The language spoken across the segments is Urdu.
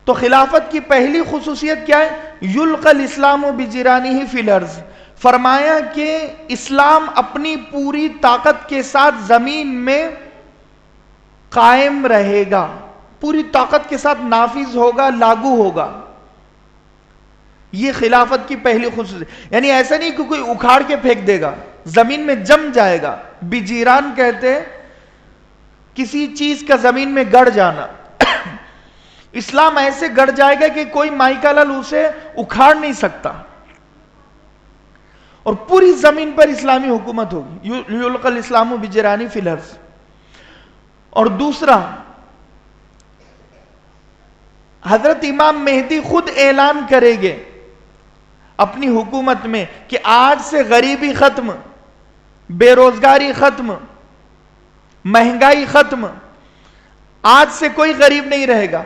تو خلافت کی پہلی خصوصیت کیا ہے؟ یلقی الاسلام بجرانہ فی الارض، فرمایا کہ اسلام اپنی پوری طاقت کے ساتھ زمین میں قائم رہے گا، پوری طاقت کے ساتھ نافذ ہوگا، لاگو ہوگا. یہ خلافت کی پہلی خصوصیت. یعنی ایسا نہیں کہ کوئی اکھاڑ کے پھینک دے گا، زمین میں جم جائے گا. بجیران کہتے ہیں کسی چیز کا زمین میں گڑ جانا. اسلام ایسے گڑ جائے گا کہ کوئی مائکا لال اسے اکھاڑ نہیں سکتا، اور پوری زمین پر اسلامی حکومت ہوگی. یلقی الاسلام بجرانہ فی الارض. اور دوسرا، حضرت امام مہدی خود اعلان کریں گے اپنی حکومت میں کہ آج سے غریبی ختم، بے روزگاری ختم، مہنگائی ختم، آج سے کوئی غریب نہیں رہے گا.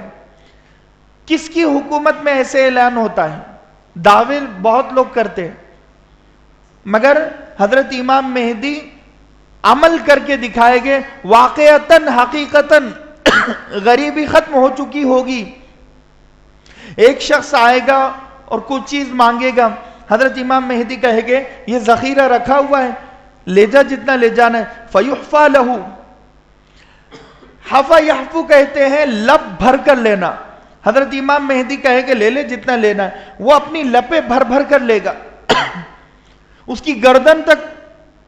کس کی حکومت میں ایسے اعلان ہوتا ہے؟ دعوے بہت لوگ کرتے ہیں، مگر حضرت امام مہدی عمل کر کے دکھائے گے واقعتاً حقیقتاً غریبی ختم ہو چکی ہوگی. ایک شخص آئے گا اور کچھ چیز مانگے گا، حضرت امام مہدی کہے گے یہ ذخیرہ رکھا ہوا ہے، لے جا جتنا لے جانا ہے. فیحفا لہو، حفا یحفو کہتے ہیں لب بھر کر لینا. حضرت امام مہدی کہے گے لے لے جتنا لینا ہے، وہ اپنی لپیں بھر بھر کر لے گا. اس کی گردن تک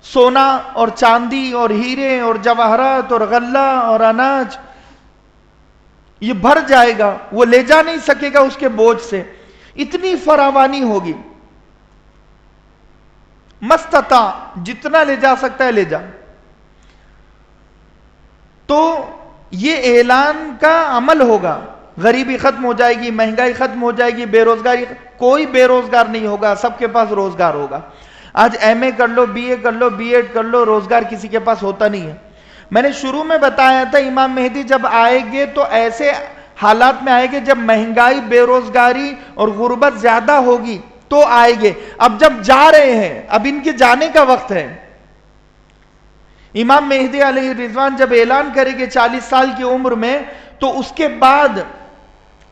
سونا اور چاندی اور ہیرے اور جواہرات اور غلہ اور اناج یہ بھر جائے گا، وہ لے جا نہیں سکے گا اس کے بوجھ سے. اتنی فراوانی ہوگی. مستطاع، جتنا لے جا سکتا ہے لے جا. تو یہ اعلان کا عمل ہوگا. غریبی ختم ہو جائے گی، مہنگائی ختم ہو جائے گی، بے روزگاری، کوئی بے روزگار نہیں ہوگا، سب کے پاس روزگار ہوگا. آج ایم اے کر لو، بی اے کر لو، بی ایڈ کر لو، روزگار کسی کے پاس ہوتا نہیں ہے. میں نے شروع میں بتایا تھا امام مہدی جب آئیں گے تو ایسے حالات میں آئیں گے جب مہنگائی، بے روزگاری اور غربت زیادہ ہوگی تو آئیں گے. اب جب جا رہے ہیں، اب ان کے جانے کا وقت ہے. امام مہدی علیہ رضوان جب اعلان کریں گے 40 سال کی عمر میں، تو اس کے بعد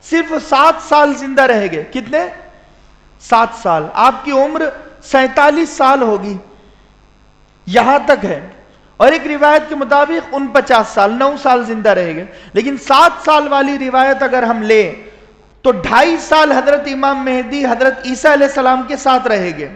صرف 7 سال زندہ رہیں گے. کتنے؟ 7 سال. آپ کی عمر 47 سال ہوگی، یہاں تک ہے. اور ایک روایت کے مطابق 49 سال، 9 سال زندہ رہیں گے. لیکن 7 سال والی روایت اگر ہم لیں تو 2.5 سال حضرت امام مہدی حضرت عیسیٰ علیہ السلام کے ساتھ رہیں گے،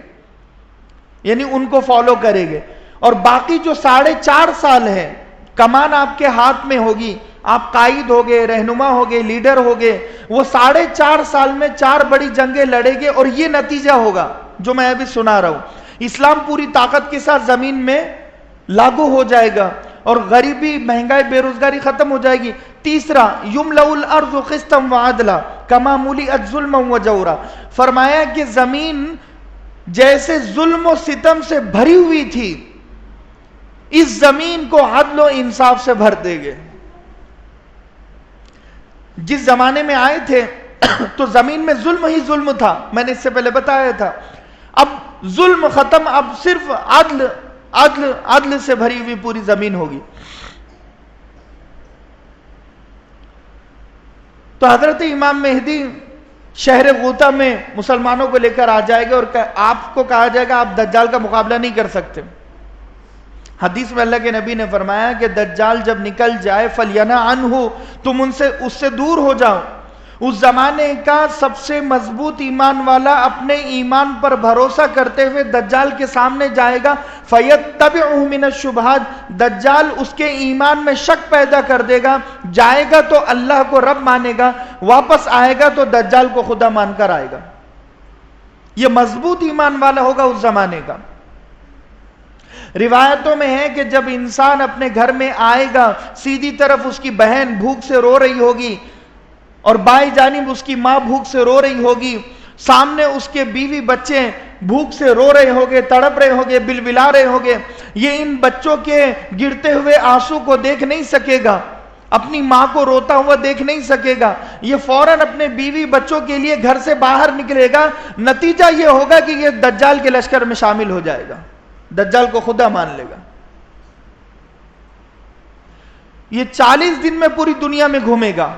یعنی ان کو فالو کریں گے. اور باقی جو 4.5 سال ہے، کمان آپ کے ہاتھ میں ہوگی، آپ قائد ہوگے، رہنما ہوگے، لیڈر ہوگے. وہ 4.5 سال میں 4 بڑی جنگیں لڑیں گے، اور یہ نتیجہ ہوگا جو میں ابھی سنا رہا ہوں. اسلام پوری طاقت کے ساتھ زمین میں لاگو ہو جائے گا، اور غریبی، مہنگائی، بے روزگاری ختم ہو جائے گی. تیسرا، یملأ الارض قسطا وعدلا کما ملئت ظلما وجورا. فرمایا کہ زمین جیسے ظلم و ستم سے بھری ہوئی تھی، اس زمین کو عدل و انصاف سے بھر دے گے. جس زمانے میں آئے تھے تو زمین میں ظلم ہی ظلم تھا، میں نے اس سے پہلے بتایا تھا. اب ظلم ختم، اب صرف عدل عدل عدل سے بھری ہوئی پوری زمین ہوگی. تو حضرت امام مہدی شہر غوطہ میں مسلمانوں کو لے کر آ جائے گا، اور آپ کو کہا جائے گا آپ دجال کا مقابلہ نہیں کر سکتے. حدیث میں اللہ کے نبی نے فرمایا کہ دجال جب نکل جائے فَلْيَنَا عَنْهُ، تم اس سے دور ہو جاؤ. اس زمانے کا سب سے مضبوط ایمان والا اپنے ایمان پر بھروسہ کرتے ہوئے دجال کے سامنے جائے گا. فَيَتَّبِعُهُ مِنَ الشُّبْهَاتِ، دجال اس کے ایمان میں شک پیدا کر دے گا. جائے گا تو اللہ کو رب مانے گا، واپس آئے گا تو دجال کو خدا مان کر آئے گا. یہ مضبوط ایمان والا ہوگا اس زمانے کا. روایتوں میں ہے کہ جب انسان اپنے گھر میں آئے گا، سیدھی طرف اس کی بہن بھوک سے رو رہی ہوگی، اور بائیں جانب اس کی ماں بھوک سے رو رہی ہوگی. سامنے اس کے بیوی بچے بھوک سے رو رہے ہوگے، تڑپ رہے ہوگے، بلبلا رہے ہوگے. یہ ان بچوں کے گرتے ہوئے آنسو کو دیکھ نہیں سکے گا، اپنی ماں کو روتا ہوا دیکھ نہیں سکے گا. یہ فوراً اپنے بیوی بچوں کے لیے گھر سے باہر نکلے گا. نتیجہ یہ ہوگا کہ یہ دجال کے لشکر میں شامل ہو جائے گا، دجال کو خدا مان لے گا. یہ 40 دن میں پوری دنیا میں گھومے گا.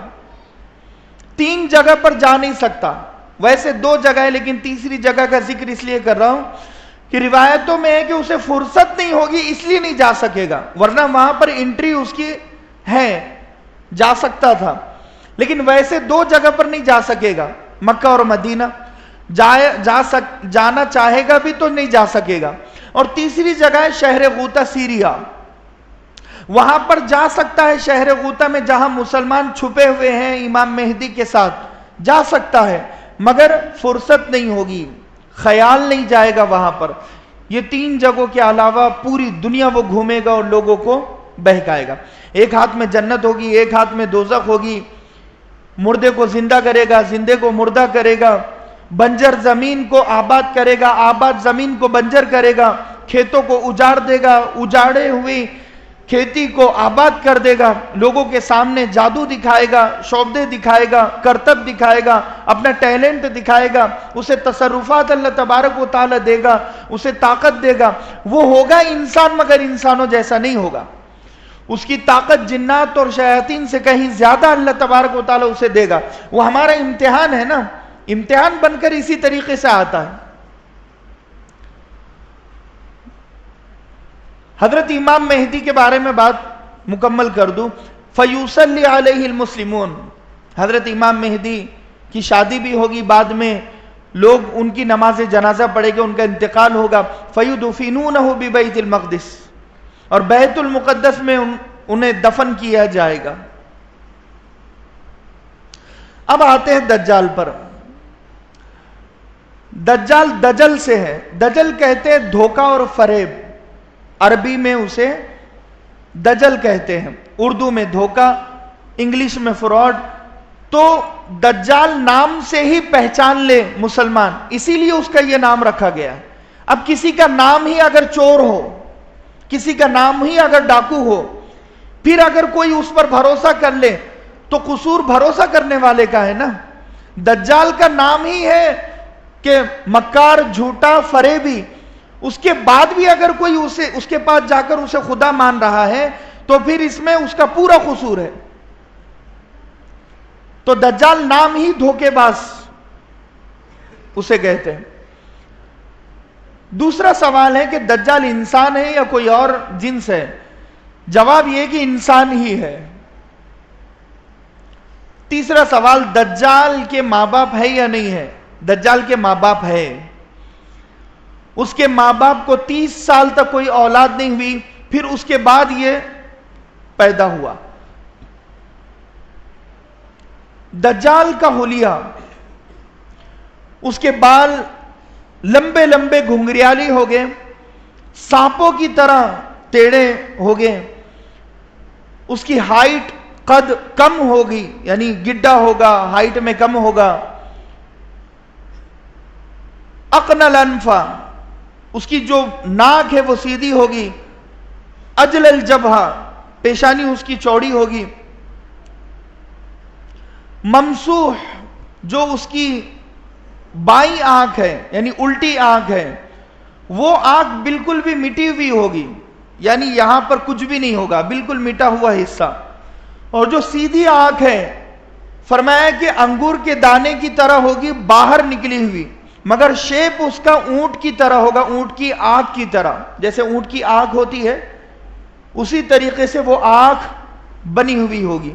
3 جگہ پر جا نہیں سکتا. ویسے 2 جگہ ہے لیکن تیسری جگہ کا ذکر اس لیے کر رہا ہوں کہ روایتوں میں ہے کہ اسے فرصت نہیں ہوگی اس لیے نہیں جا سکے گا, ورنہ وہاں پر انٹری اس کی ہے, جا سکتا تھا. لیکن ویسے 2 جگہ پر نہیں جا سکے گا, مکہ اور مدینہ. جانا چاہے گا بھی تو نہیں جا سکے گا. اور تیسری جگہ ہے شہر غوطہ سیریا, وہاں پر جا سکتا ہے. شہر غوطہ میں جہاں مسلمان چھپے ہوئے ہیں امام مہدی کے ساتھ, جا سکتا ہے, مگر فرصت نہیں ہوگی, خیال نہیں جائے گا وہاں پر. یہ 3 جگہوں کے علاوہ پوری دنیا وہ گھومے گا اور لوگوں کو بہکائے گا. ایک ہاتھ میں جنت ہوگی, ایک ہاتھ میں دوزخ ہوگی, مردے کو زندہ کرے گا, زندے کو مردہ کرے گا, بنجر زمین کو آباد کرے گا, آباد زمین کو بنجر کرے گا, کھیتوں کو اجاڑ دے گا, اجاڑے ہوئی کھیتی کو آباد کر دے گا, لوگوں کے سامنے جادو دکھائے گا, شعبدے دکھائے گا, کرتب دکھائے گا, اپنا ٹیلنٹ دکھائے گا, اسے تصرفات اللہ تبارک و تعالی دے گا, اسے طاقت دے گا. وہ ہوگا انسان مگر انسانوں جیسا نہیں ہوگا. اس کی طاقت جنات اور شیاطین سے کہیں زیادہ اللہ تبارک و تعالی اسے دے گا. وہ ہمارا امتحان ہے نا, امتحان بن کر اسی طریقے سے آتا ہے. حضرت امام مہدی کے بارے میں بات مکمل کر دوں. فیصلی علیہ المسلمون, حضرت امام مہدی کی شادی بھی ہوگی, بعد میں لوگ ان کی نماز جنازہ پڑھے گے, ان کا انتقال ہوگا. فیدفنونہ ببیت المقدس, اور بیت المقدس میں انہیں دفن کیا جائے گا. اب آتے ہیں دجال پر. دجال دجل سے ہے. دجل کہتے ہیں دھوکہ اور فریب, عربی میں اسے دجل کہتے ہیں, اردو میں دھوکہ, انگلش میں فراڈ. تو دجال نام سے ہی پہچان لے مسلمان, اسی لیے اس کا یہ نام رکھا گیا. اب کسی کا نام ہی اگر چور ہو, کسی کا نام ہی اگر ڈاکو ہو, پھر اگر کوئی اس پر بھروسہ کر لے تو قصور بھروسہ کرنے والے کا ہے نا. دجال کا نام ہی ہے کہ مکار, جھوٹا, فریبی. اس کے بعد بھی اگر کوئی اس کے پاس جا کر اسے خدا مان رہا ہے تو پھر اس میں اس کا پورا قصور ہے. تو دجال نام ہی دھوکے باز اسے کہتے ہیں. دوسرا سوال ہے کہ دجال انسان ہے یا کوئی اور جنس ہے؟ جواب یہ کہ انسان ہی ہے. تیسرا سوال, دجال کے ماں باپ ہے یا نہیں ہے؟ دجال کے ماں باپ ہے. اس کے ماں باپ کو 30 سال تک کوئی اولاد نہیں ہوئی, پھر اس کے بعد یہ پیدا ہوا. دجال کا حلیہ, اس کے بال لمبے لمبے گھنگریالی ہو گئے, سانپوں کی طرح ٹیڑھے ہو گئے, اس کی ہائٹ قد کم ہوگی, یعنی گڈھا ہوگا, ہائٹ میں کم ہوگا. اقنل انفا, اس کی جو ناک ہے وہ سیدھی ہوگی. اجل الجبہہ, پیشانی اس کی چوڑی ہوگی. ممسوح, جو اس کی بائیں آنکھ ہے یعنی الٹی آنکھ ہے, وہ آنکھ بالکل بھی مٹی ہوئی ہوگی, یعنی یہاں پر کچھ بھی نہیں ہوگا, بالکل مٹا ہوا حصہ. اور جو سیدھی آنکھ ہے فرمایا کہ انگور کے دانے کی طرح ہوگی, باہر نکلی ہوئی, مگر شیپ اس کا اونٹ کی طرح ہوگا, اونٹ کی آنکھ کی طرح. جیسے اونٹ کی آنکھ ہوتی ہے اسی طریقے سے وہ آنکھ بنی ہوئی ہوگی.